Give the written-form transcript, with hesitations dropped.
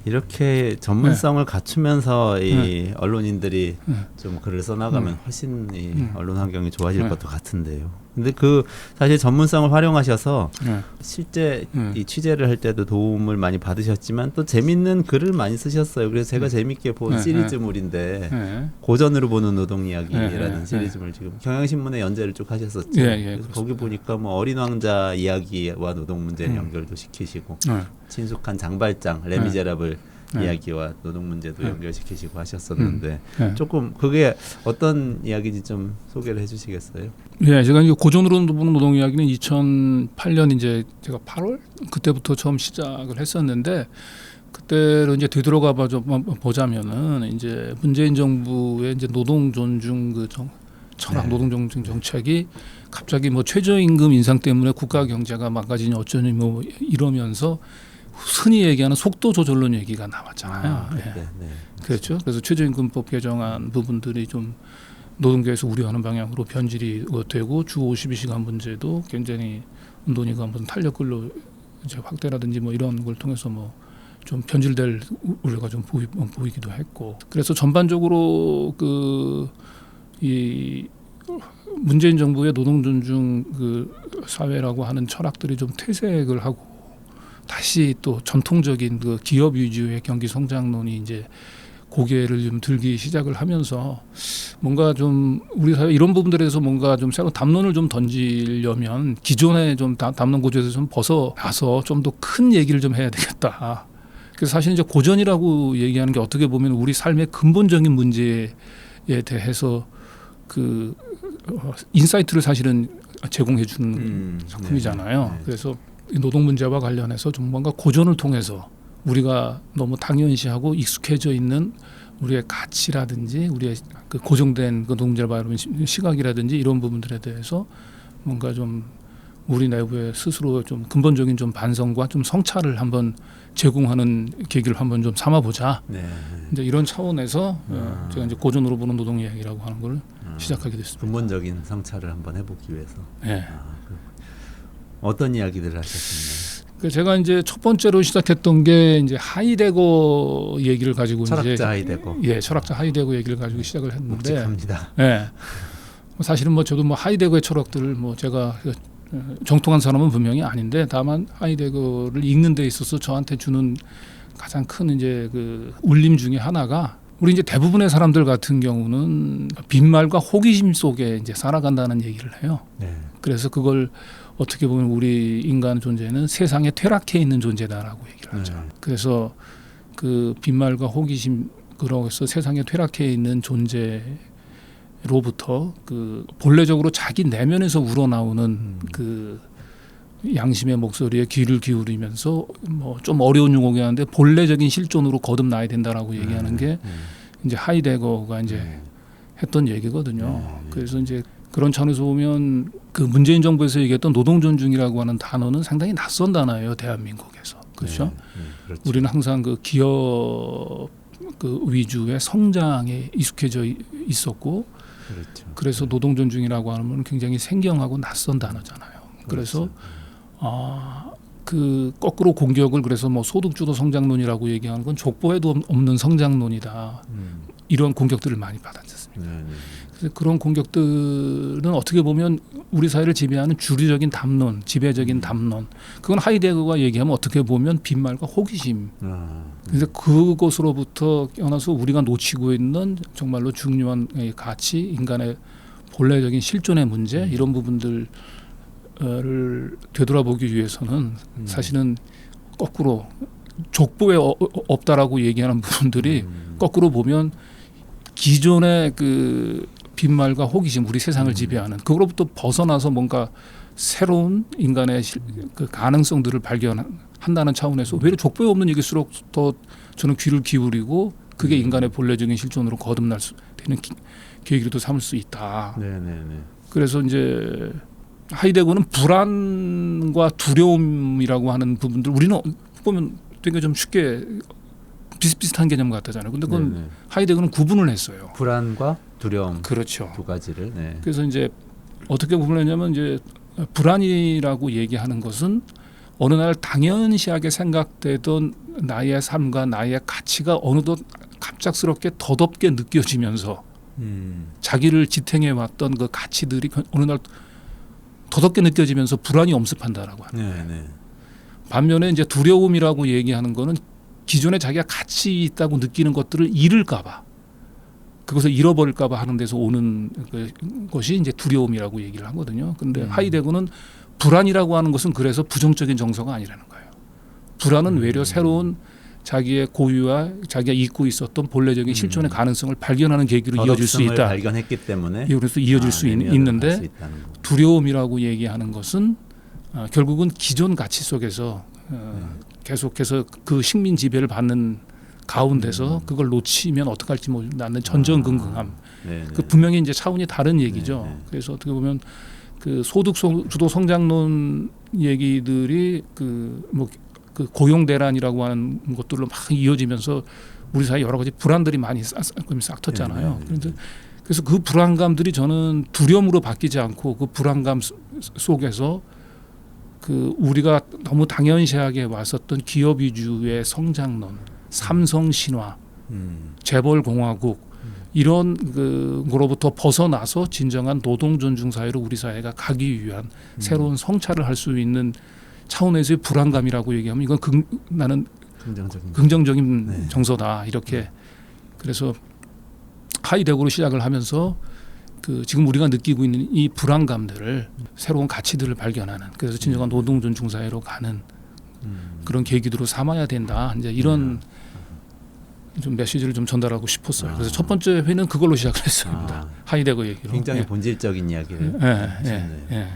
이렇게 전문성을 갖추면서 이 언론인들이 좀 글을 써나가면 훨씬 이 언론 환경이 좋아질 것도 같은데요. 근데 그 사실 전문성을 활용하셔서 실제 이 취재를 할 때도 도움을 많이 받으셨지만 또 재밌는 글을 많이 쓰셨어요. 그래서 제가 재밌게 본 시리즈물인데 고전으로 보는 노동 이야기라는 시리즈물 지금 경향신문에 연재를 쭉 하셨었죠. 그래서 거기 보니까 뭐 어린 왕자 이야기와 노동 문제를 연결도 시키시고 친숙한 장발장 레미제라블 이야기와 노동 문제도 연결시키시고 하셨었는데 조금 그게 어떤 이야기인지 좀 소개를 해주시겠어요? 예, 제가 이제 고전으로 보는 노동 이야기는 2008년 이제 제가 8월 그때부터 처음 시작을 했었는데 그때로 이제 되돌아가 보자면은 이제 문재인 정부의 이제 노동 존중 그 철학 노동 존중 정책이 갑자기 뭐 최저임금 인상 때문에 국가 경제가 망가지니 어쩌니 뭐 이러면서 흔히 얘기하는 속도 조절론 얘기가 나왔잖아요. 그렇죠. 그래서 최저임금법 개정안 부분들이 좀 노동계에서 우려하는 방향으로 변질이 되고 주 52시간 문제도 굉장히 논의가 한번 탄력글로 이제 확대라든지 뭐 이런 걸 통해서 뭐 좀 변질될 우려가 좀 보이기도 했고 그래서 전반적으로 이 문재인 정부의 노동 존중 그 사회라고 하는 철학들이 좀 퇴색을 하고 다시 또 전통적인 그 기업 위주의 경기 성장론이 이제 고개를 좀 들기 시작을 하면서 뭔가 좀 우리 사회 이런 부분들에 대해서 뭔가 좀 새로운 담론을 좀 던지려면 기존의 좀 담론 구조에서 좀 벗어나서 좀 더 큰 얘기를 좀 해야 되겠다. 그래서 사실 이제 고전이라고 얘기하는 게 어떻게 보면 우리 삶의 근본적인 문제에 대해서 그 인사이트를 사실은 제공해 주는 작품이잖아요. 그래서 노동 문제와 관련해서 좀 뭔가 고전을 통해서 우리가 너무 당연시하고 익숙해져 있는 우리의 가치라든지 우리의 그 고정된 그 노동 문제를 바라보는 시각이라든지 이런 부분들에 대해서 뭔가 좀 우리 내부에 스스로 좀 근본적인 좀 반성과 좀 성찰을 한번 제공하는 계기를 한번 좀 삼아보자. 이제 이런 차원에서 제가 이제 고전으로 보는 노동 이야기라고 하는 걸 시작하게 됐습니다. 근본적인 성찰을 한번 해보기 위해서. 어떤 이야기들을 하셨습니까? 제가 이제 첫 번째로 시작했던 게 이제 하이데거 얘기를 가지고 철학자 이제 하이데거. 철학자 하이데거 얘기를 가지고 시작을 했는데 묵직합니다. 사실은 뭐 저도 뭐 하이데거의 철학들을 뭐 제가 정통한 사람은 분명히 아닌데 다만 하이데거를 읽는 데 있어서 저한테 주는 가장 큰 이제 그 울림 중에 하나가 우리 이제 대부분의 사람들 같은 경우는 빈말과 호기심 속에 이제 살아간다는 얘기를 해요. 그래서 그걸 어떻게 보면 우리 인간 존재는 세상에 퇴락해 있는 존재다라고 얘기를 하죠. 그래서 그 빈말과 호기심 그러고서 세상에 퇴락해 있는 존재로부터 그 본래적으로 자기 내면에서 우러나오는 그 양심의 목소리에 귀를 기울이면서 뭐 좀 어려운 용어긴 한데 본래적인 실존으로 거듭나야 된다라고 얘기하는 게 이제 하이데거가 이제 했던 얘기거든요. 그래서 이제 그런 차원에서 보면 그 문재인 정부에서 얘기했던 노동 존중이라고 하는 단어는 상당히 낯선 단어예요, 대한민국에서. 그렇죠? 그렇죠. 우리는 항상 그 기업 그 위주의 성장에 익숙해져 있었고 그래서 노동 존중이라고 하면 굉장히 생경하고 낯선 단어잖아요. 그래서 그 거꾸로 공격을 그래서 뭐 소득주도 성장론이라고 얘기하는 건 족보에도 없는 성장론이다. 이런 공격들을 많이 받았었습니다. 그래서 그런 공격들은 어떻게 보면 우리 사회를 지배하는 주류적인 담론, 지배적인 담론. 그건 하이데거가 얘기하면 어떻게 보면 빈말과 호기심. 그래서 그것으로부터 깨어나서 우리가 놓치고 있는 정말로 중요한 가치, 인간의 본래적인 실존의 문제 이런 부분들을 되돌아보기 위해서는 사실은 거꾸로 족보에 없다라고 얘기하는 부분들이 거꾸로 보면 기존의 그 빈말과 호기심 우리 세상을 지배하는 그거로부터 벗어나서 뭔가 새로운 인간의 그 가능성들을 발견한다는 차원에서 오히려 족보에 없는 얘기일수록 더 저는 귀를 기울이고 그게 인간의 본래적인 실존으로 거듭날 수 되는 계기로 삼을 수 있다. 그래서 이제 하이데거는 불안과 두려움이라고 하는 부분들 우리는 보면 되게 좀 쉽게 비슷비슷한 개념 같다잖아요. 근데 그건 하이데거는 구분을 했어요. 불안과 두려움. 그렇죠. 두 가지를. 그래서 이제 어떻게 구분을 했냐면 이제 불안이라고 얘기하는 것은 어느 날 당연시하게 생각되던 나의 삶과 나의 가치가 어느덧 갑작스럽게 덧없게 느껴지면서 자기를 지탱해 왔던 그 가치들이 어느 날 덧없게 느껴지면서 불안이 엄습한다라고 합니다. 네, 네. 반면에 이제 두려움이라고 얘기하는 거는 기존에 자기가 가치 있다고 느끼는 것들을 잃을까봐, 그것을 잃어버릴까봐 하는 데서 오는 것이 이제 두려움이라고 얘기를 하거든요. 그런데 하이데거는 불안이라고 하는 것은 그래서 부정적인 정서가 아니라는 거예요. 불안은 외려 새로운 자기의 고유와 자기가 잊고 있었던 본래적인 실존의 가능성을 발견하는 계기로 이어질 수 있다. 발견했기 때문에 그래서 이어질 수 있는데 두려움이라고 얘기하는 것은 결국은 기존 가치 속에서 계속해서 그 식민 지배를 받는 가운데서 그걸 놓치면 어떡할지 모르는 전전긍긍함. 그 분명히 이제 차원이 다른 얘기죠. 그래서 어떻게 보면 그 소득 주도 성장론 얘기들이 그 고용 대란이라고 하는 것들로 막 이어지면서 우리 사회 여러 가지 불안들이 많이 싹 텄잖아요. 그래서 그 불안감들이 저는 두려움으로 바뀌지 않고 그 불안감 속에서 그 우리가 너무 당연시하게 왔었던 기업 위주의 성장론, 삼성 신화, 재벌 공화국 이런 그로부터 벗어나서 진정한 노동 존중 사회로 우리 사회가 가기 위한 새로운 성찰을 할 수 있는 차원에서의 불안감이라고 얘기하면 이건 나는 긍정적인 정서다 이렇게. 그래서 하이데거로 시작을 하면서 그 지금 우리가 느끼고 있는 이 불안감들을 새로운 가치들을 발견하는, 그래서 진정한 노동 존중 사회로 가는 그런 계기로 삼아야 된다. 이제 이런 좀 메시지를 좀 전달하고 싶었어요. 그래서 첫 번째 회는 그걸로 시작을 했습니다. 하이데거 얘기로. 굉장히 본질적인 이야기를. 예.